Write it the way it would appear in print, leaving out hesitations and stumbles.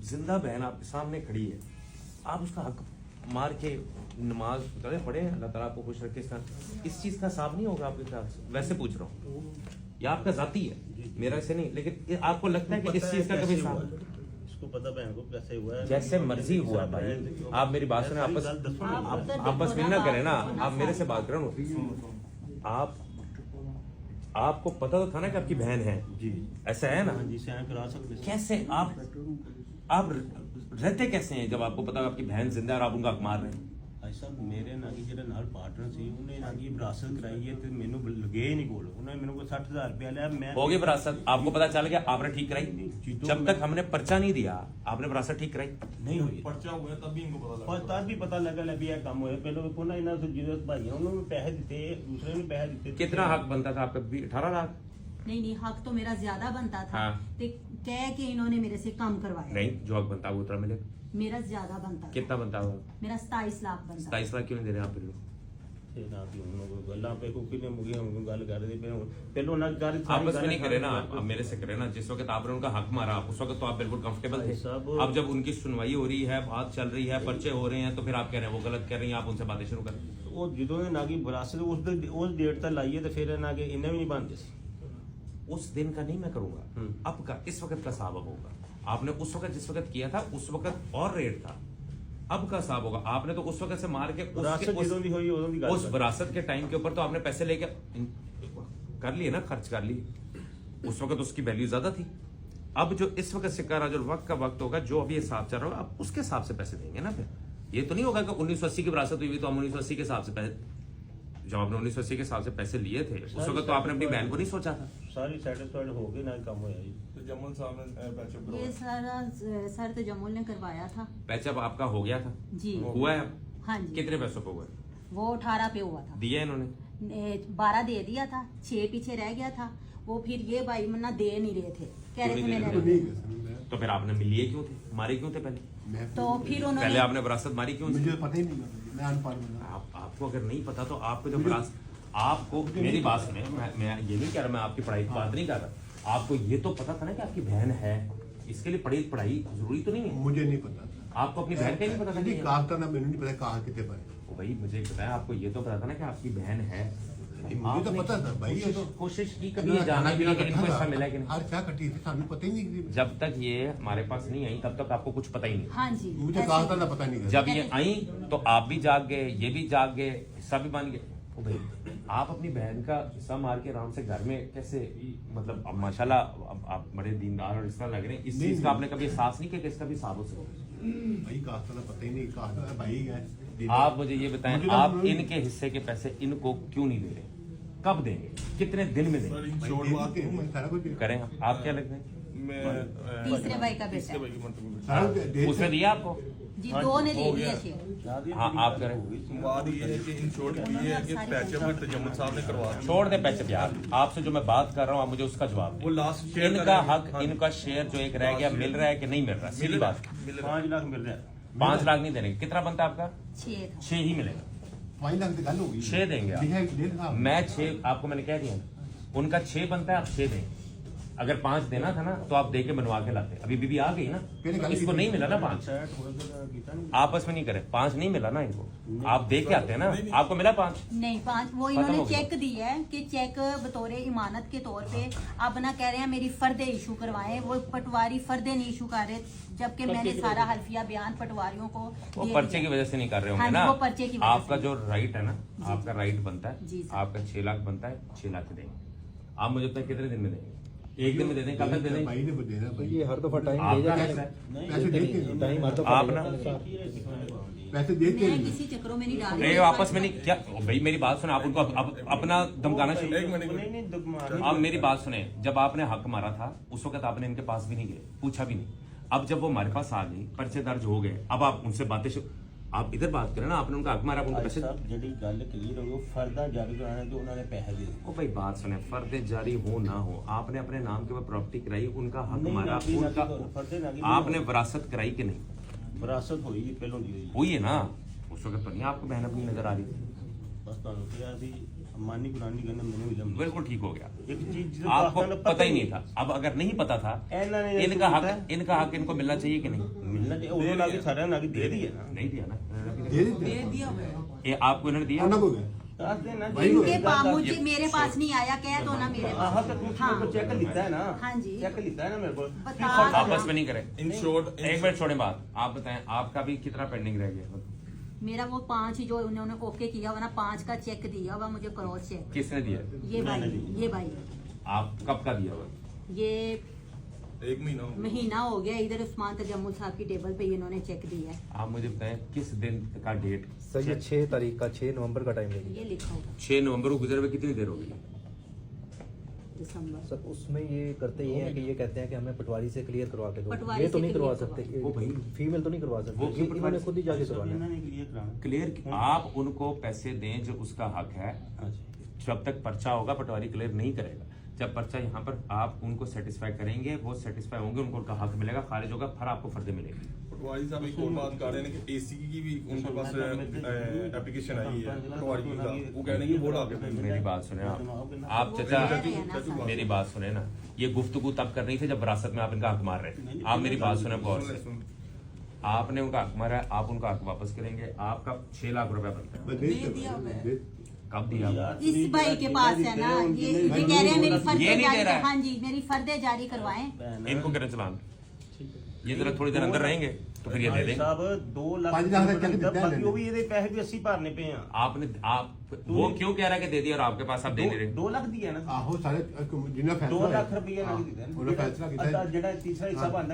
जिंदा बहन आपके सामने खड़ी है, आप उसका हक मार के नमाज पढ़े, अल्लाह ताला आपको खुश रखे। इस चीज का हिसाब नहीं होगा आपके ख्याल से? वैसे पूछ रहा हूँ, ये आपका जाती है, मेरा से नहीं, लेकिन आपको लगता है कि इस चीज का कभी हिसाब? इसको पता बहन को कैसे हुआ है, जैसे मर्जी हुआ भाई, आप मेरी बात सुने, आपस में ना करें ना, आप मेरे से बात करो। आपको पता तो था ना कि आपकी बहन है जी, ऐसा है ना? जी सैन करा सकते हैं। कैसे आप रहते कैसे हैं जब आपको पता है आपकी बहन जिंदा है और आप उनका हक मार रहे हैं? ऐसा मेरे ना की जेड़ा नाल पार्टनर सी उन्हें ना की विरासत कराई है ते मेनू लगे ही नहीं कोल, उन्हें मेरे को 60,000 रुपया लिया। मैं हो गई विरासत, आपको पता चल गया, आपने ठीक कराई? जब तक हमने पर्चा नहीं दिया आपने विरासत ठीक कराई नहीं हुई। पर्चा हुआ तब भी इनको पता लगा, तब भी पता लगा भी यह काम होया। पहले को ना इन्होंने जिधर भाई उन्होंने पैसे दिते, दूसरे ने पैसे दिते। कितना हक बनता था आपका? 18 लाख? नहीं, हक तो मेरा ज्यादा बनता था। हाँ। ते कह के इन्होंने मेरे से कम करवाया। नहीं, जो हक बनता वो उतना मिलेगा। मेरा ज्यादा बनता था। कितना बनता होगा? मेरा 27 लाख बनता। 27 लाख क्यों नहीं दे रहे आप फिर? आपस में नहीं करे ना, अब मेरे से करे ना। जिस वक्त आपने उनका हक मारा उस वक्त तो आप बिल्कुल कंफर्टेबल थे। अब जब उनकी सुनवाई हो रही है, बात चल रही है, पर्चे हो रहे हैं, तो फिर आप कह रहे हैं वो गलत कर रही हैं, आप उनसे बातें शुरू करें। वो जो ना की विरासत उस डेट तक लाइए तो फिर ना के इन्हें भी नहीं बनते। उस दिन का नहीं मैं करूंगा, अब का इस वक्त का हिसाब होगा। आपने उस वक्त जिस वक्त किया था उस वक्त और रेट था, अब का हिसाब होगा। आपने तो उस वक्त से मार के उस विरासत के टाइम के ऊपर तो आपने पैसे लेके कर लिए ना, खर्च कर लिए। उस वक्त उसकी वैल्यू ज्यादा थी। अब जो इस वक्त सिक्का राज और वक्त का वक्त होगा, जो अभी हिसाब चल रहा होगा, अब उसके हिसाब से पैसे देंगे ना। फिर ये तो नहीं होगा कि 1980 की विरासत हुई तो हम 1980 के हिसाब से पैसे, जब आपने 1980 के हिसाब से पैसे लिए थे उस वक्त तो आपने अपनी बहन को नहीं सोचा था। सारी सेटिस्फाइड हो गई ना, काम होया जी। तो जमल साहब ने पैचअप ये करवाया। सारा सर तो जमुल ने करवाया था पैचअप आपका हो गया था? जी। हुआ है? हाँ जी। कितने पैसों पे हुआ? वो 18 पे हुआ था। दिया इन्होंने? 12 दे दिया था, 6 पीछे रह गया था। वो फिर ये भाई मन्ना दे नहीं रहे थे, कह रहे थे मैंने। तो फिर आपने लिए क्यों थे, मारे क्यों थे पहले? तो फिर उन्होंने पहले आपने विरासत मारी क्यों? मुझे पता ही नहीं, मैं अनपढ़ बंदा। आपको अगर नहीं पता तो आपको जो विरासत, आपको मेरी बात सुने, मैं ये नहीं कह रहा, मैं आपकी पढ़ाई की बात नहीं कर रहा। आपको ये तो पता था ना कि आपकी बहन है, इसके लिए पढ़ाई जरूरी तो नहीं है? मुझे नहीं पता था। आपको अपनी बहन का ही नहीं पता था? नहीं, कहा था ना, मैंने नहीं पता कहा कितने पाए। भाई मुझे बताया, आपको ये तो पता था ना कि आपकी बहन है? मुझे तो पता था भाई, ये तो कोशिश की कभी ये जानने की कि इनको ऐसा मिला है कि नहीं? हर क्या कटी थी, सामने पता ही नहीं। जब तक ये हमारे पास नहीं आई तब तक आपको कुछ पता ही नहीं। हाँ जी, मुझे कहा था ना, पता नहीं। जब ये आई तो आप भी जाग गए, ये भी जाग गए, हिस्सा भी बन गए। ओ भाई, आप अपनी बहन का हिस्सा मार के आराम से घर में कैसे, मतलब अब माशाल्लाह आप बड़े दीनदार और इस तरह लग रहे हैं, इस चीज का आपने कभी एहसास नहीं किया कि इसका भी हिसाब हो सकता? भाई कहा था ना, पता ही नहीं, कहा था भाई है। आप मुझे ये बताएं, आप इनके हिस्से के पैसे इनको क्यों नहीं दे रहे? कब देंगे, कितने दिन में देंगे? शॉर्ट बात सारा कुछ करें आप क्या लगते हैं? मैं तीसरे भाई का बेटा। तीसरे भाई की मंतव्य में उसने दिया आपको? जी, 2 ने दे दिया शेयर। हाँ आप करें। बात ये है कि इन शॉर्ट ये है कि पैचअप जमल साहब ने करवा दिया। छोड़ दे पैसे यार, आपसे जो मैं बात कर रहा हूँ आप मुझे उसका जवाब वो दें। लास्ट शेयर इनका हक, इनका शेयर जो एक रह गया मिल रहा है कि नहीं मिल रहा? सीधी बात। 5 लाख मिल रहा है। 5 लाख नहीं देने, कितना बनता है आपका? 6 था। 6 ही मिलेगा। 5 लाख की गल होगी। 6 देंगे आप। मैं 6 आपको मैंने कह दिया, उनका 6 बनता है, आप 6 देंगे। अगर 5 देना था ना तो आप दे के बनवा के लाते। अभी बीबी आ गई ना, इसको नहीं मिला ना 5, आपस में नहीं करे, 5 नहीं मिला ना इनको, आप दे के आते हैं ना, आपको मिला 5? नहीं 5 वो इन्होंने चेक दिया है कि चेक बतौर इमानत के तौर पे अब ना कह रहे हैं मेरी फर्दे इशू करवाएं। वो पटवारी फर्दे नहीं इशू कर रहे, जबकि मैंने सारा हल्फिया बयान पटवारियों को वो पर्चे की वजह से नहीं कर रहे होंगे हाँ, ना। वो पर्चे की वजह आपका से। जो राइट है ना, आपका राइट बनता जी है, सर। आपका 6 लाख बनता है, 6 लाख देंगे। आप मुझे बताएं कितने दिन में देंगे? 1 दिन में दे दें, कल तक दे दें? भाई ने देना भाई, ये हर दफा टाइम आपका भेजा कैसा है? पैसे दे के टाइम हर दफा आप ना पैसे दे के मैं किसी चक्रों में नहीं डाल नहीं, आपस में नहीं क्या? भाई मेरी बात सुने, आप उनको अपना धमकाना शुरू। एक मिनट नहीं अब मेरी बात सुने, जब आपने हक मारा था उस वक्त आपने इनके पास भी नहीं गए, पूछा भी नहीं। अब जब वो हमारे पास आ गई, पर्चे दर्ज हो गए, अब आप उनसे बातें आप इधर बात करें ना, आपने उनका हक मारा, उनको पैसे। ਜਿਹੜੀ ਗੱਲ ਕਲੀਅਰ ਹੋਈ ਉਹ ਫਰਦਾ ਜਾਰੀ ਕਰਾਣਾ ਤੇ ਉਹਨਾਂ ਨੇ ਪੈਸੇ ਦੇ ओ भाई बात सुने, फर्दे जारी हो ना हो, आपने अपने नाम के ऊपर प्रॉपर्टी कराई, उनका हक नहीं, मारा, नहीं, उनका फर्दे ना की आपने विरासत कराई कि नहीं? ਵਿਰਾਸਤ ਹੋਈ ਪਹਿਲੋਂ ਦੀ ਹੋਈ हुई है ना, उस वक्त तो नहीं आपको बहन अपनी नजर आ रही थी। ਬਸ ਤੁਹਾਨੂੰ ਕਿਹਾ ਸੀ मानी कुरानी कहने मैंने इल्म नहीं। बिल्कुल ठीक हो गया, एक चीज आपको पता ही नहीं था। अब अगर नहीं पता था, इनका हक इनको मिलना चाहिए कि नहीं? मिलना चाहिए, उन्होंने आगे सारा नागी दे दिया ना। नहीं दिया ना, दे दिया ये आपको इन्होंने दिया। ना हो गया इनके मुझे मेरे पास नहीं आया, कह दो ना मेरे पास। हाँ चेक लिखता है ना। हाँ जी। चेक लिखता है ना मेरे को। आपस में नहीं करें। इन शॉर्ट एक मिनट छोड़े बात, आप बताएं आपका भी कितना पेंडिंग रह गया? मेरा वो 5 ही जो उन्होंने ओके किया हुआ ना, 5 का चेक दिया हुआ मुझे, क्रॉस चेक। किसने दिया? ये भाई आप कब का दिया हुआ? ये 1 महीना हो गया। महीना हो गया, इधर उस्मान तजम्मुल साहब की टेबल पे इन्होंने चेक दिया है। आप मुझे बताएं किस दिन का डेट? सर ये 6 तारीख का, 6 नवंबर का टाइम ये लेंगे लिखा होगा 6 नवंबर को गुजरे हुए कितनी देर होगी? दिसंबर। सर। उसमें ये करते ये हैं कि ये कहते हैं कि हमें पटवारी से क्लियर करवा के दो। पटवारी ये तो से नहीं करवा क्लियर सकते, वो भाई फीमेल तो नहीं करवा वो सकते, क्यों ये इन्होंने खुद ही जाके करवाना है। क्लियर, आप उनको पैसे दें जो उसका हक है। जब तक पर्चा होगा पटवारी क्लियर नहीं करेगा। जब पर्चा यहाँ पर आप उनको सेटिस्फाई करेंगे, वो सेटिस्फाई होंगे, उनको उनका हक मिलेगा, खारिज होगा, फिर आपको फर्दे मिलेंगे। पटवारी साहब एक और बात कर रहे हैं कि एसी की भी उनके पास एप्लीकेशन आई है पटवारी का, वो कह रहे हैं कि वोट आगे। मेरी बात सुने आप चाचा, मेरी बात सुने ना। ये गुफ्तगू तब कर रही थी जब विरासत में आप इनका हक मार रहे थे। आप मेरी बात सुने गौर से, आपने उनका हक मारा है, आप उनका हक वापस करेंगे। आपका 6 लाख रुपया बनता है। कब दिया? इस भाई के पास है ना, ये कह रहे हैं मेरी ये फर्दे नहीं दे जारी, रहा है। हाँ जी मेरी फर्दे जारी करवाएं। इनको करें चलान। ये जरा थोड़ी देर अंदर रहेंगे तो फिर ये दे देंगे। साहब 2 लाख 5 लाख तक दिया है बाकी वो भी ये पैसे भी 80 भरने पे हैं। आपने वो क्यों कह रहा है कि दे दिया और आपके पास आप दे नहीं रहे? 2 लाख दिया ना। आहो सारे जिन्हें 2 फैसला लाख रुपया ना उन्हें फैसला किया जेड़ा तीसरा हिस्सा बनना